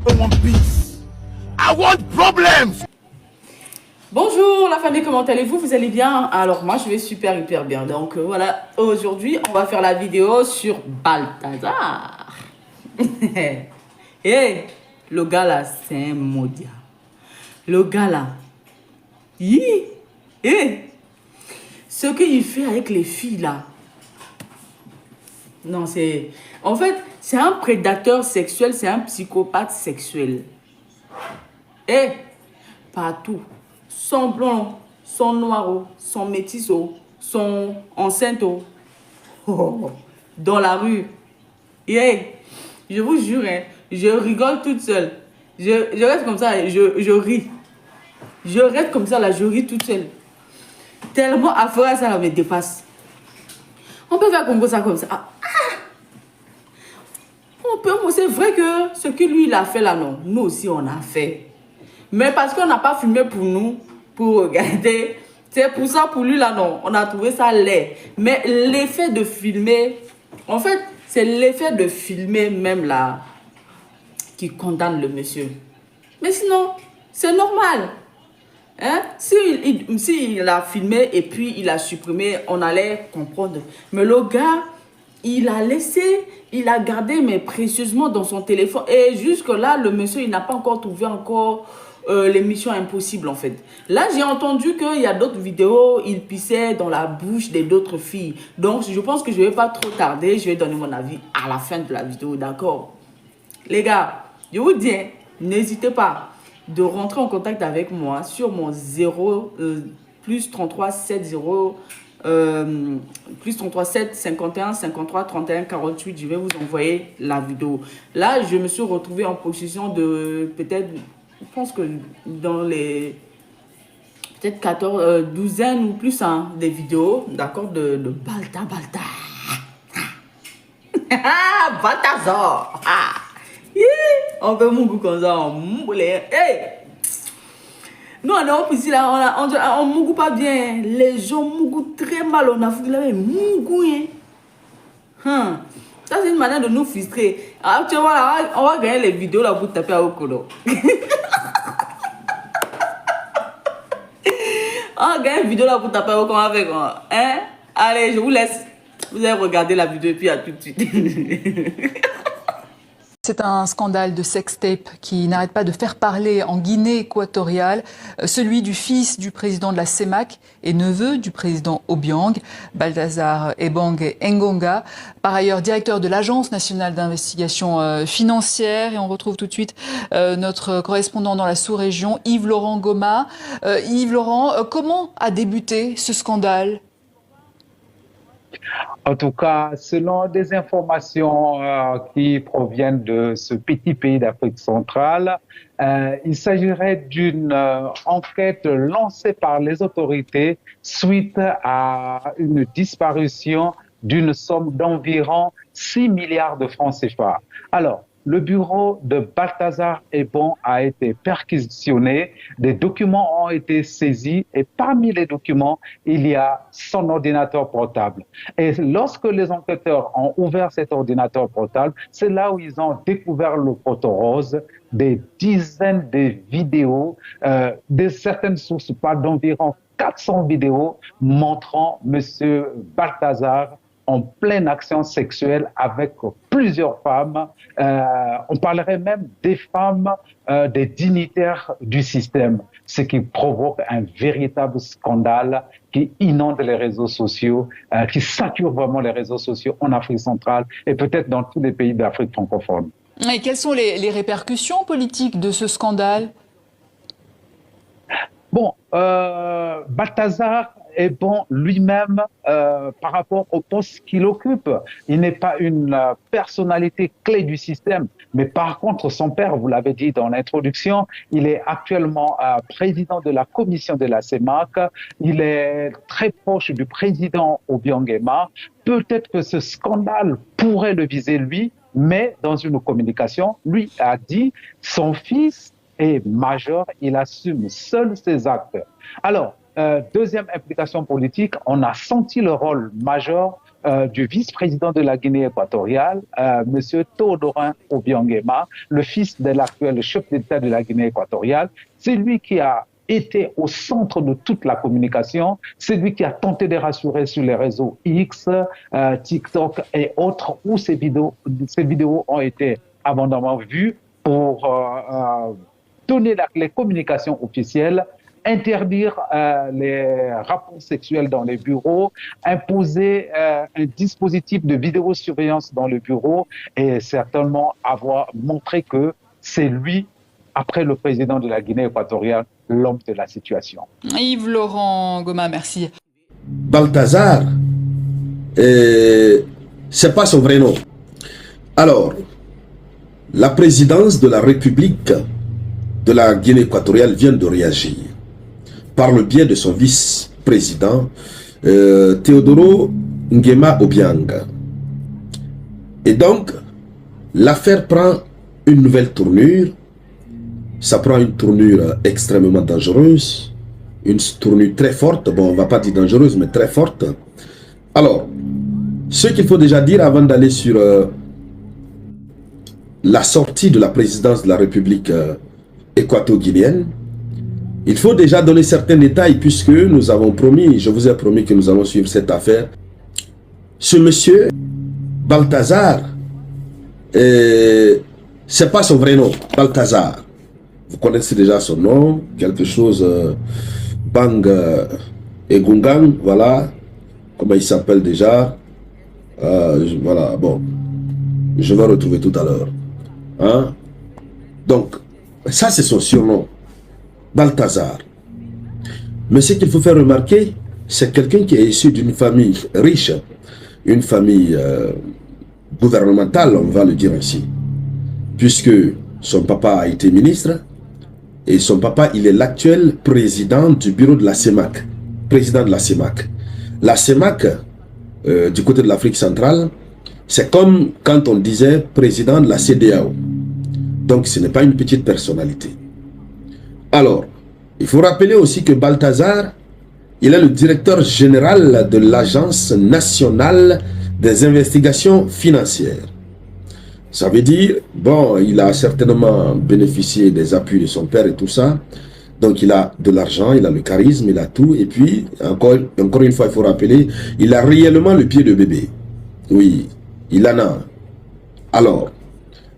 I want peace. I want problems. Bonjour la famille, comment allez-vous? Vous allez bien? Alors moi je vais super hyper bien. Donc voilà, aujourd'hui on va faire la vidéo sur Balthazar. Et le gars là, c'est un maudit. Le gars là, ce qu'il fait avec les filles là. Non, c'est... En fait, c'est un prédateur sexuel, c'est un psychopathe sexuel. Et partout, son blond, son noir, son métis, son enceinte, dans la rue. Je vous jure, hein, je rigole toute seule. Je reste comme ça, je ris. Je reste comme ça, là, je ris toute seule. Tellement affaire ça, là, me dépasse. On peut faire comme ça, comme ça. On peut, c'est vrai que ce que lui, il a fait là, non. Nous aussi, on a fait. Mais parce qu'on n'a pas filmé pour nous, pour regarder. C'est pour ça, pour lui là, non. On a trouvé ça laid. Mais l'effet de filmer, en fait, c'est l'effet de filmer même là qui condamne le monsieur. Mais sinon, c'est normal. Hein? S'il a filmé et puis il a supprimé, on allait comprendre. Mais le gars, il a laissé, il a gardé mais précieusement dans son téléphone. Et jusque là, le monsieur, il n'a pas encore trouvé l'émission Impossible en fait. Là, j'ai entendu qu'il y a d'autres vidéos, il pissait dans la bouche d'autres filles. Donc, je pense que je ne vais pas trop tarder. Je vais donner mon avis à la fin de la vidéo, d'accord? Les gars, je vous dis, hein, n'hésitez pas de rentrer en contact avec moi sur mon 0 plus 33 70 plus 33 7 51 53 31 48. Je vais vous envoyer la vidéo. Là, je me suis retrouvée en possession de peut-être, je pense que dans les peut-être 14 douzaines ou plus hein, des vidéos, d'accord, de Balthazar. Balthazar. On fait mon goût comme ça, on moule. Hey! Nous, on est ici, là, on ne mougou pas bien. Les gens mougou très mal. On a foutu là, mais mougou. Ça, c'est une manière de nous frustrer. Alors, tu vois, là, on va gagner les vidéos là pour taper à Okolo. On va gagner une vidéo là pour taper à Okolo avec moi. Hein? Allez, je vous laisse. Vous allez regarder la vidéo et puis à tout de suite. C'est un scandale de sextape qui n'arrête pas de faire parler en Guinée équatoriale, celui du fils du président de la CEMAC et neveu du président Obiang, Balthazar Ebong Engonga, par ailleurs directeur de l'Agence nationale d'investigation financière. Et on retrouve tout de suite notre correspondant dans la sous-région, Yves-Laurent Goma. Yves-Laurent, comment a débuté ce scandale ? En tout cas, selon des informations qui proviennent de ce petit pays d'Afrique centrale, il s'agirait d'une enquête lancée par les autorités suite à une disparition d'une somme d'environ 6 milliards de francs CFA. Alors, le bureau de Balthazar Ebong a été perquisitionné, des documents ont été saisis et parmi les documents, il y a son ordinateur portable. Et lorsque les enquêteurs ont ouvert cet ordinateur portable, c'est là où ils ont découvert le photo rose, des dizaines de vidéos, de certaines sources parlent d'environ 400 vidéos montrant M. Balthazar en pleine action sexuelle avec plusieurs femmes. On parlerait même des femmes, des dignitaires du système, ce qui provoque un véritable scandale qui inonde les réseaux sociaux, qui sature vraiment les réseaux sociaux en Afrique centrale et peut-être dans tous les pays d'Afrique francophone. Et quelles sont les répercussions politiques de ce scandale ? Bon, Balthazar Ebong lui-même, par rapport au poste qu'il occupe, il n'est pas une personnalité clé du système. Mais par contre, son père, vous l'avez dit dans l'introduction, il est actuellement président de la commission de la CEMAC. Il est très proche du président Obiang Nguema. Peut-être que ce scandale pourrait le viser lui, mais dans une communication, lui a dit son fils est majeur, il assume seul ses actes. Alors, deuxième implication politique, on a senti le rôle majeur du vice-président de la Guinée équatoriale, M. Théodorin Obiang Nguema, le fils de l'actuel chef d'État de la Guinée équatoriale. C'est lui qui a été au centre de toute la communication. C'est lui qui a tenté de rassurer sur les réseaux X, TikTok et autres, où ces vidéos ont été abondamment vues pour donner les communications officielles, interdire les rapports sexuels dans les bureaux, imposer un dispositif de vidéosurveillance dans le bureau et certainement avoir montré que c'est lui, après le président de la Guinée équatoriale, l'homme de la situation. Yves Laurent Goma, merci. Balthazar, c'est pas son vrai nom. Alors, la présidence de la République de la Guinée équatoriale vient de réagir par le biais de son vice-président Théodoro Nguema Obiang. Et donc, l'affaire prend une nouvelle tournure. Ça prend une tournure extrêmement dangereuse, une tournure très forte. Bon, on ne va pas dire dangereuse, mais très forte. Alors, ce qu'il faut déjà dire avant d'aller sur la sortie de la présidence de la République équato-guinéenne, il faut déjà donner certains détails puisque nous avons promis, je vous ai promis que nous allons suivre cette affaire. Ce monsieur, Balthazar, c'est pas son vrai nom, Balthazar. Vous connaissez déjà son nom, quelque chose, Bang Egungang, voilà, comment il s'appelle déjà. Voilà, bon, je vais retrouver tout à l'heure. Hein? Donc, ça c'est son surnom, Balthazar. Mais ce qu'il faut faire remarquer, c'est quelqu'un qui est issu d'une famille riche, une famille gouvernementale, on va le dire ainsi, puisque son papa a été ministre, et son papa, il est l'actuel président du bureau de la CEMAC, président de la CEMAC. La CEMAC, du côté de l'Afrique centrale, c'est comme quand on disait président de la CEDEAO. Donc ce n'est pas une petite personnalité. Alors, il faut rappeler aussi que Balthazar, il est le directeur général de l'Agence nationale des investigations financières. Ça veut dire, bon, il a certainement bénéficié des appuis de son père et tout ça. Donc il a de l'argent, il a le charisme, il a tout. Et puis, encore une fois, il faut rappeler, il a réellement le pied de bébé. Oui, il en a. Alors,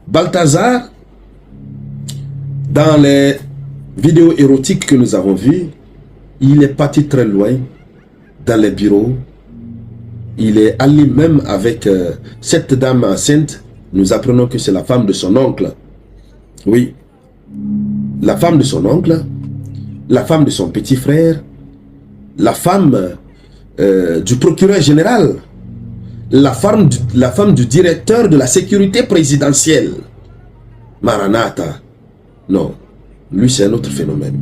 Balthazar, dans les vidéos érotiques que nous avons vues, il est parti très loin dans les bureaux. Il est allé même avec cette dame enceinte. Nous apprenons que c'est la femme de son oncle. Oui, la femme de son oncle, la femme de son petit frère, la femme du procureur général, la femme du directeur de la sécurité présidentielle. Maranatha. Non, lui c'est un autre phénomène.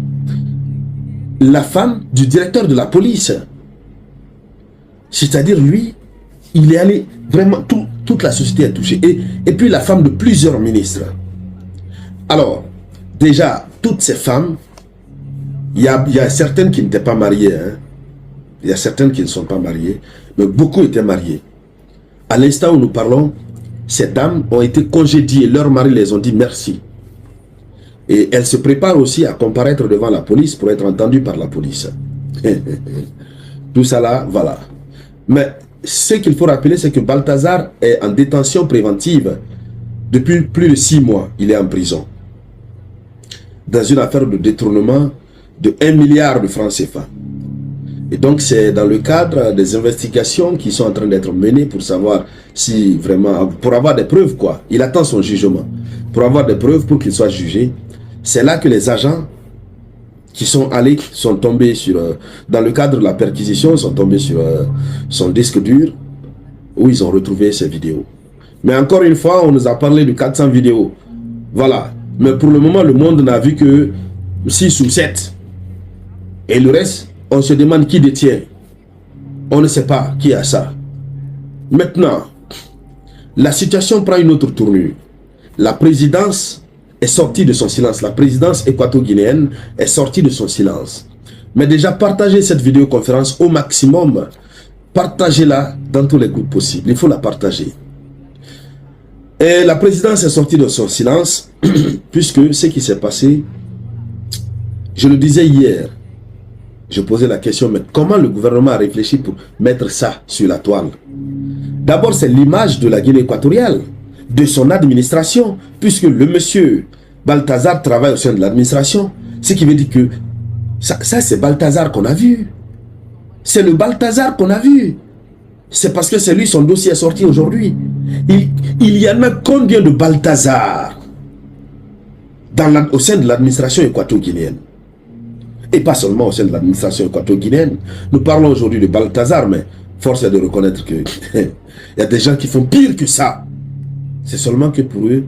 La femme du directeur de la police. C'est-à-dire lui, il est allé vraiment, toute la société est touchée. Et puis la femme de plusieurs ministres. Alors, déjà, toutes ces femmes, il y a certaines qui n'étaient pas mariées. Hein. Il y a certaines qui ne sont pas mariées, mais beaucoup étaient mariées. À l'instant où nous parlons, ces dames ont été congédiées. Leurs maris les ont dit merci. Et elles se préparent aussi à comparaître devant la police pour être entendues par la police. Tout ça là, voilà. Mais ce qu'il faut rappeler, c'est que Balthazar est en détention préventive depuis plus de 6 mois. Il est en prison. Dans une affaire de détournement de 1 milliard de francs CFA. Et donc c'est dans le cadre des investigations qui sont en train d'être menées pour savoir si vraiment, pour avoir des preuves quoi. Il attend son jugement. Pour avoir des preuves pour qu'il soit jugé. C'est là que les agents qui sont allés, sont tombés sur, dans le cadre de la perquisition, sont tombés sur son disque dur, où ils ont retrouvé ces vidéos. Mais encore une fois, on nous a parlé de 400 vidéos. Voilà. Mais pour le moment, le monde n'a vu que 6 ou 7. Et le reste, on se demande qui détient. On ne sait pas qui a ça. Maintenant, la situation prend une autre tournure. La présidence est sortie de son silence. La présidence équato-guinéenne est sortie de son silence. Mais déjà, partagez cette vidéoconférence au maximum. Partagez-la dans tous les groupes possibles. Il faut la partager. Et la présidence est sortie de son silence, puisque ce qui s'est passé, je le disais hier, je posais la question, mais comment le gouvernement a réfléchi pour mettre ça sur la toile? D'abord, c'est l'image de la Guinée équatoriale, de son administration, puisque le monsieur Balthazar travaille au sein de l'administration, ce qui veut dire que ça c'est Balthazar qu'on a vu. C'est le Balthazar qu'on a vu. C'est parce que c'est lui, son dossier est sorti aujourd'hui. Il y en a combien de Balthazar au sein de l'administration équato-guinéenne? Et pas seulement au sein de l'administration équato-guinéenne. Nous parlons aujourd'hui de Balthazar, mais force est de reconnaître que il y a des gens qui font pire que ça. C'est seulement que pour eux,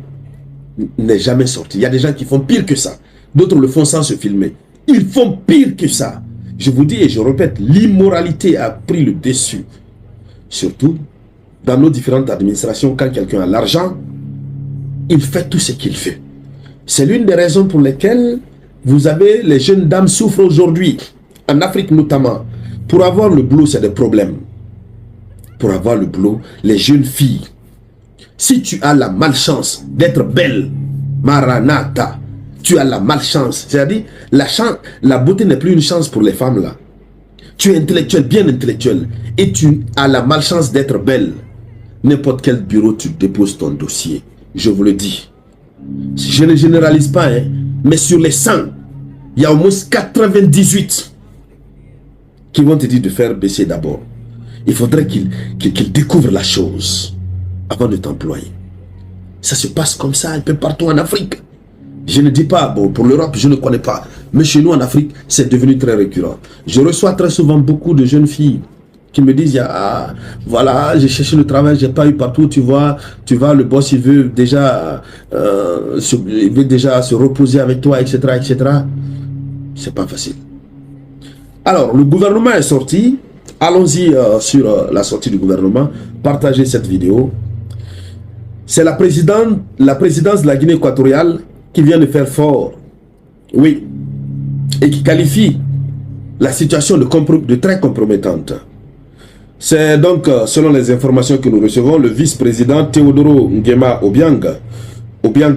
n'est jamais sorti. Il y a des gens qui font pire que ça. D'autres le font sans se filmer. Ils font pire que ça. Je vous dis et je répète, l'immoralité a pris le dessus. Surtout dans nos différentes administrations, quand quelqu'un a l'argent, il fait tout ce qu'il fait. C'est l'une des raisons pour lesquelles vous avez les jeunes dames souffrent aujourd'hui, en Afrique notamment. Pour avoir le boulot, c'est des problèmes. Pour avoir le boulot, les jeunes filles, si tu as la malchance d'être belle, Maranatha, tu as la malchance. C'est-à-dire, la beauté n'est plus une chance pour les femmes là. Tu es intellectuel, bien intellectuel, et tu as la malchance d'être belle. N'importe quel bureau, tu déposes ton dossier. Je vous le dis. Je ne généralise pas, hein, mais sur les 100, il y a au moins 98 qui vont te dire de faire baisser d'abord. Il faudrait qu'ils découvrent la chose avant de t'employer. Ça se passe comme ça un peu partout en Afrique. Je ne dis pas, bon, pour l'Europe, je ne connais pas. Mais chez nous en Afrique, c'est devenu très récurrent. Je reçois très souvent beaucoup de jeunes filles qui me disent, ah, voilà, j'ai cherché le travail, j'ai pas eu partout, tu vois, le boss, il veut déjà se reposer avec toi, etc., etc. C'est pas facile. Alors, le gouvernement est sorti. Allons-y sur la sortie du gouvernement. Partagez cette vidéo. C'est la présidence de la Guinée équatoriale qui vient de faire fort. Oui. Et qui qualifie la situation de très compromettante. C'est donc, selon les informations que nous recevons, le vice-président Teodoro Nguema Obiang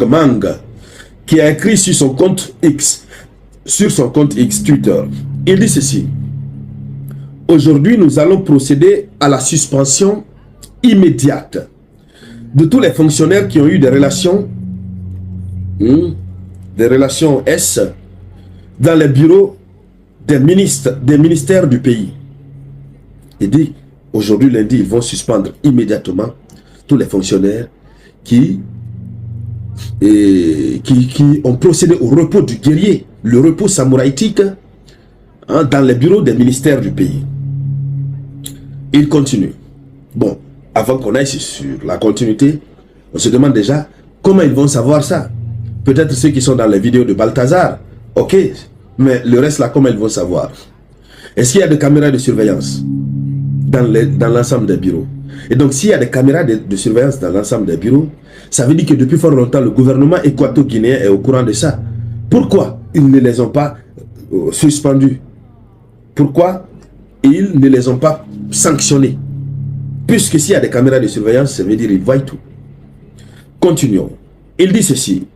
Mang, qui a écrit sur son compte X Twitter. Il dit ceci. Aujourd'hui, nous allons procéder à la suspension immédiate de tous les fonctionnaires qui ont eu des relations S dans les bureaux des ministères du pays. Il dit, aujourd'hui lundi, ils vont suspendre immédiatement tous les fonctionnaires qui ont procédé au repos du guerrier, le repos samouraïtique, hein, dans les bureaux des ministères du pays. Il continue. Bon, avant qu'on aille sur la continuité, on se demande déjà comment ils vont savoir ça. Peut-être ceux qui sont dans les vidéos de Balthazar, ok, mais le reste là, comment ils vont savoir? Est-ce qu'il y a des caméras de surveillance dans l'ensemble des bureaux? Et donc, s'il y a des caméras de surveillance dans l'ensemble des bureaux, ça veut dire que depuis fort longtemps, le gouvernement équato-guinéen est au courant de ça. Pourquoi ils ne les ont pas suspendus? Pourquoi ils ne les ont pas sanctionnés? Puisque s'il y a des caméras de surveillance, ça veut dire qu'ils voient tout. Continuons. Il dit ceci.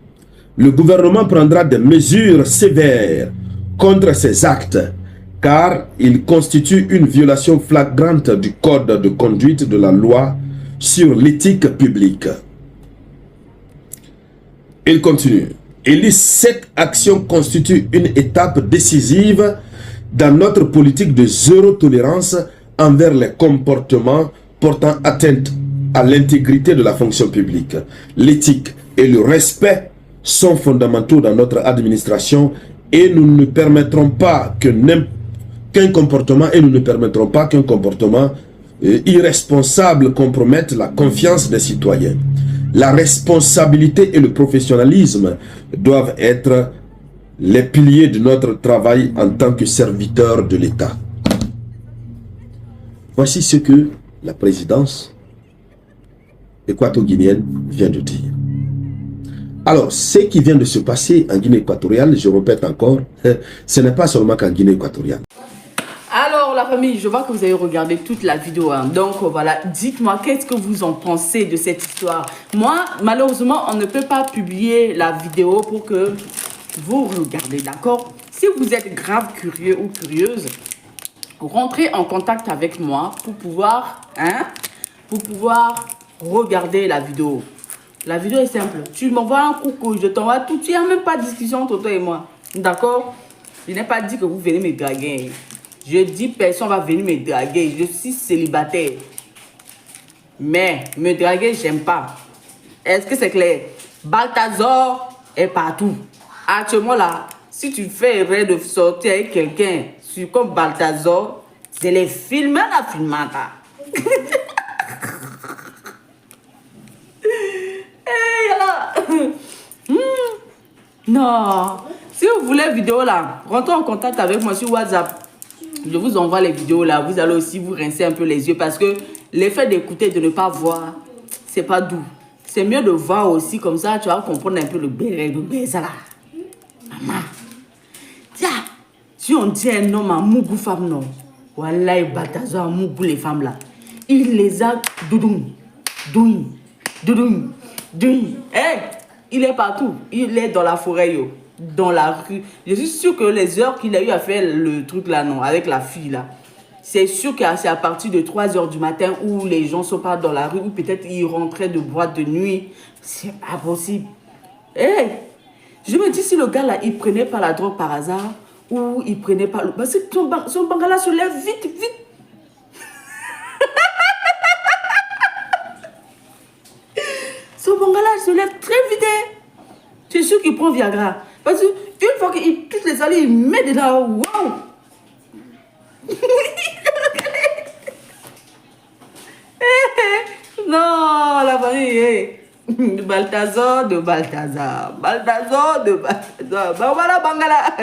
Le gouvernement prendra des mesures sévères contre ces actes, car ils constituent une violation flagrante du code de conduite de la loi sur l'éthique publique. Il continue. Il dit, cette action constitue une étape décisive dans notre politique de zéro tolérance envers les comportements portant atteinte à l'intégrité de la fonction publique. L'éthique et le respect sont fondamentaux dans notre administration et nous ne permettrons pas qu'un comportement irresponsable compromette la confiance des citoyens. La responsabilité et le professionnalisme doivent être les piliers de notre travail en tant que serviteur de l'État. Voici ce que la présidence équato-guinéenne vient de dire. Alors, ce qui vient de se passer en Guinée équatoriale, je répète encore, ce n'est pas seulement qu'en Guinée équatoriale. Alors la famille, je vois que vous avez regardé toute la vidéo. Hein. Donc, voilà, dites-moi, qu'est-ce que vous en pensez de cette histoire? Moi, malheureusement, on ne peut pas publier la vidéo pour que vous regardez, d'accord? Si vous êtes grave curieux ou curieuse, rentrez en contact avec moi pour pouvoir regarder la vidéo. La vidéo est simple. Tu m'envoies un coucou, je t'envoie tout. Il n'y a même pas de discussion entre toi et moi. D'accord? Je n'ai pas dit que vous venez me draguer. Je dis personne va venir me draguer. Je suis célibataire. Mais me draguer, j'aime pas. Est-ce que c'est clair? Balthazar est partout. Actuellement là, si tu fais erreur de sortir avec quelqu'un comme Balthazar, c'est les films la filmata. Non. Si vous voulez vidéo là, rentrez en contact avec moi sur WhatsApp. Je vous envoie les vidéos là. Vous allez aussi vous rincer un peu les yeux parce que l'effet d'écouter, de ne pas voir, c'est pas doux. C'est mieux de voir aussi comme ça, tu vas comprendre un peu le béret de baiser là. Maman. Tiens, si on dit un homme à Mougou femme, non. Voilà, Balthazar, Mougou les femmes là. Il les a doudoum, doudoum, doudoum, doudoum. Hey, il est partout. Il est dans la forêt, yo. Dans la rue. Je suis sûr que les heures qu'il a eu à faire le truc là, non, avec la fille là, c'est sûr que c'est à partir de 3 h du matin où les gens sont pas dans la rue, ou peut-être ils rentraient de boîte de nuit. C'est pas possible. Hey, je me dis si le gars là, il prenait pas la drogue par hasard, ou il prenait pas... Parce que son bangala se lève vite, vite. Son bangala se lève très vite. C'est sûr qu'il prend Viagra. Parce qu'une fois qu'il touche les alliés, il met dedans. Waouh! Non, la famille. De Balthazar, de Balthazar. Balthazar, de Balthazar. Bangala, bangala.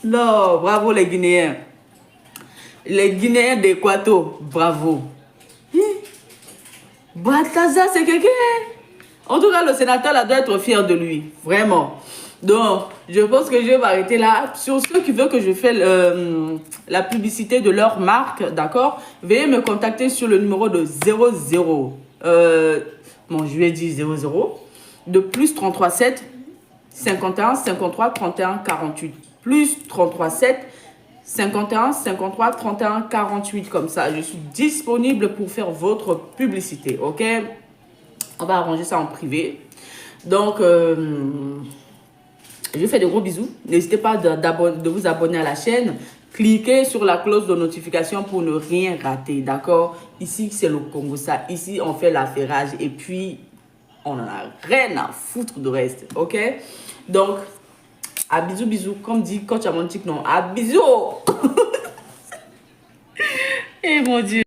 Non, bravo les Guinéens. Les Guinéens d'Équato, bravo. Balthazar, c'est quelqu'un. En tout cas, le sénateur là doit être fier de lui. Vraiment. Donc, je pense que je vais m'arrêter là. Sur ceux qui veulent que je fasse la publicité de leur marque, d'accord? Veuillez me contacter sur le numéro de 00. Bon, je lui ai dit 00. De plus 33 7 51 53 31 48. Plus 33 7 51 53 31 48. Comme ça, je suis disponible pour faire votre publicité, ok? On va arranger ça en privé. Donc, je vous fais de gros bisous. N'hésitez pas de vous abonner à la chaîne. Cliquez sur la cloche de notification pour ne rien rater, d'accord? Ici, c'est le Congo, ça. Ici, on fait l'affairage et puis, on n'en a rien à foutre de reste, ok? Donc, à bisous, bisous. Comme dit coach Amontique, non, à bisous. Et mon Dieu.